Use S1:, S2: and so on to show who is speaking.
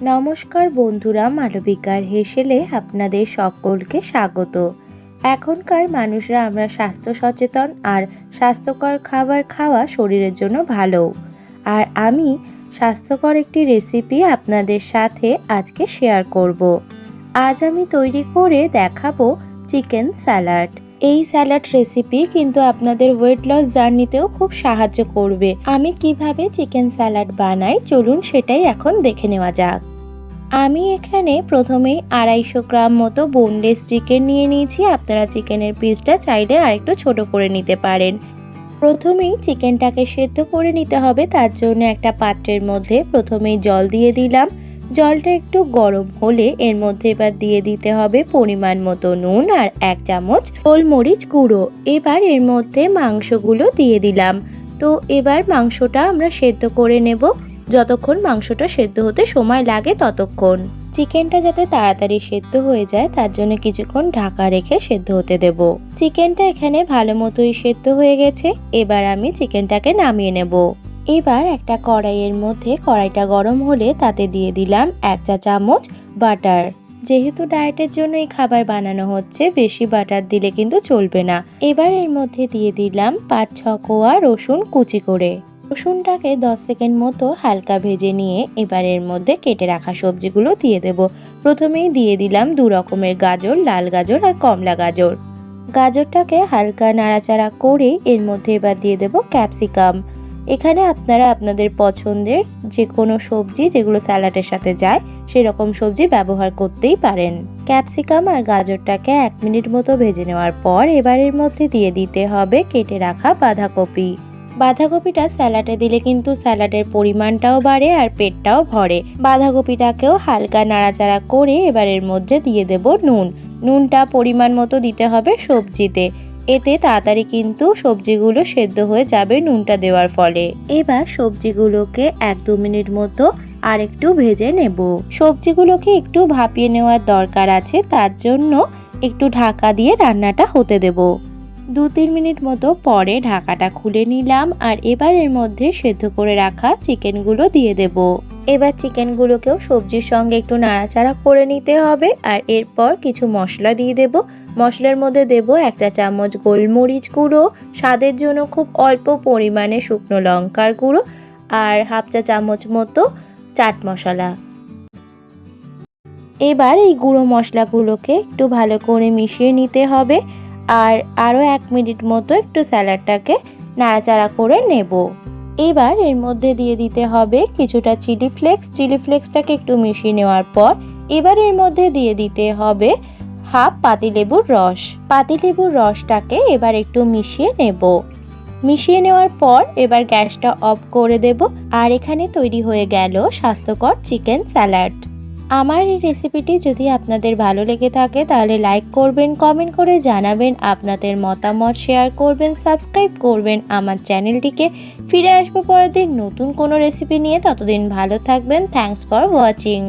S1: নমস্কার বন্ধুরা, মালবিকার হেসেলে আপনাদের সকলকে স্বাগত। এখনকার মানুষরা আমরা স্বাস্থ্য সচেতন আর স্বাস্থ্যকর খাবার খাওয়া শরীরের জন্য ভালো। আর আমি স্বাস্থ্যকর একটি রেসিপি আপনাদের সাথে আজকে শেয়ার করব। আজ আমি তৈরি করে দেখাবো চিকেন স্যালাড। এই স্যালাড রেসিপি কিন্তু আপনাদের ওয়েট লস জার্নিতেও খুব সাহায্য করবে। আমি কিভাবে চিকেন স্যালাড বানাই চলুন সেটাই এখন দেখে নেওয়া যাক। আমি এখানে প্রথমেই 250 গ্রাম মতো বোনলেস চিকেন নিয়ে নিয়েছি। আপনারা চিকেনের পিসটা চাইলে আরেকটু ছোট করে নিতে পারেন। প্রথমেই চিকেনটাকে সেদ্ধ করে নিতে হবে, তার জন্য একটা পাত্রের মধ্যে প্রথমেই জল দিয়ে দিলাম। জলটা একটু গরম হলে এর মধ্যে এবার দিয়ে দিতে হবে পরিমাণ মতো নুন আর 1 চামচ গোলমরিচ গুঁড়ো। এবার এর মধ্যে মাংসগুলো দিয়ে দিলাম। তো এবার মাংসটা আমরা সেদ্ধ করে নেব। যতক্ষণ মাংসটা সেদ্ধ হতে সময় লাগে ততক্ষণ। চিকেনটা যাতে তাড়াতাড়ি সেদ্ধ হয়ে যায় তার জন্য কিছুক্ষণ ঢাকা রেখে সেদ্ধ হতে দেব। চিকেনটা এখানে ভালো মতোই সেদ্ধ হয়ে গেছে। এবার আমি চিকেনটাকে নামিয়ে নেব। এবার একটা কড়াইয়ের মধ্যে কড়াইটা গরম হলে তাতে দিয়ে দিলাম 1 চা চামচ বাটার। যেহেতু ডায়েটের জন্য এই খাবার বানানো হচ্ছে, বেশি বাটার দিলে কিন্তু চলবে না। এবার এর মধ্যে দিয়ে দিলাম 5-6 কোয়া রসুন কুচি করে। রসুনটাকে 10 সেকেন্ড মতো হালকা ভেজে নিয়ে এবার এর মধ্যে কেটে রাখা সবজিগুলো দিয়ে দেব। প্রথমেই দিয়ে দিলাম 2 রকমের গাজর, লাল গাজর আর কমলা গাজর। গাজরটাকে হালকা নাড়াচাড়া করে এর মধ্যে এবার দিয়ে দেব ক্যাপসিকাম। এখানে আপনারা আপনাদের পছন্দের যে কোনো সবজি যেগুলো স্যালাডের সাথে যায় সেরকম সবজি ব্যবহার করতেই পারেন। ক্যাপসিকাম আর গাজরটাকে 1 মিনিট মতো ভেজে নেওয়ার পর এবার এর মধ্যে দিয়ে দিতে হবে কেটে রাখা বাঁধাকপি। বাঁধাকপিটা স্যালাডে দিলে কিন্তু স্যালাডের পরিমাণটাও বাড়ে আর পেটটাও ভরে। বাঁধাকপিটাকেও হালকা নাড়াচাড়া করে এবার এর মধ্যে দিয়ে দেব নুন। নুনটা পরিমাণ মতো দিতে হবে সবজিতে, এতে তাড়াতাড়ি কিন্তু সবজিগুলো সেদ্ধ হয়ে যাবে নুনটা দেওয়ার ফলে। এবার সবজিগুলোকে 1-2 মিনিট মতো আর একটু ভেজে নেব। সবজিগুলোকে একটু ভাপিয়ে নেওয়ার দরকার আছে, তার জন্য একটু ঢাকা দিয়ে রান্নাটা হতে দেব। 2-3 মিনিট মতো পরে ঢাকাটা খুলে নিলাম আর এবার এর মধ্যে সেদ্ধ করে রাখা চিকেনগুলো দিয়ে দেব। এবার চিকেনগুলোকেও সবজির সঙ্গে একটু নাড়াচাড়া করে নিতে হবে আর এরপর কিছু মশলা দিয়ে দেব। মশলার মধ্যে দেব 1 চা চামচ গোলমরিচ গুঁড়ো, স্বাদের জন্য খুব অল্প পরিমাণে শুকনো লঙ্কার গুঁড়ো আর 1/2 চা চামচ মতো চাট মশলা। এবার এই গুঁড়ো মশলাগুলোকে একটু ভালো করে মিশিয়ে নিতে হবে আর আরও 1 মিনিট মতো একটু স্যালাডটাকে নাড়াচাড়া করে নেব। এবার এর মধ্যে দিয়ে দিতে হবে কিছুটা চিলি ফ্লেক্স। চিলি ফ্লেক্সটাকে একটু মিশিয়ে নেওয়ার পর এবার এর মধ্যে দিয়ে দিতে হবে 1/2 পাতিলেবুর রস। পাতিলেবুর রসটাকে এবার একটু মিশিয়ে নেব। মিশিয়ে নেওয়ার পর এবার গ্যাসটা অফ করে দেব আর এখানে তৈরি হয়ে গেল স্বাস্থ্যকর চিকেন স্যালাড। আমার এই রেসিপিটি যদি আপনাদের ভালো লেগে থাকে তাহলে লাইক করবেন, কমেন্ট করে জানাবেন আপনাদের মতামত, শেয়ার করবেন, সাবস্ক্রাইব করবেন আমার চ্যানেলটিকে। ফিরে আসবো পরের দিন নতুন কোনো রেসিপি নিয়ে। ততদিন ভালো থাকবেন। Thanks for watching.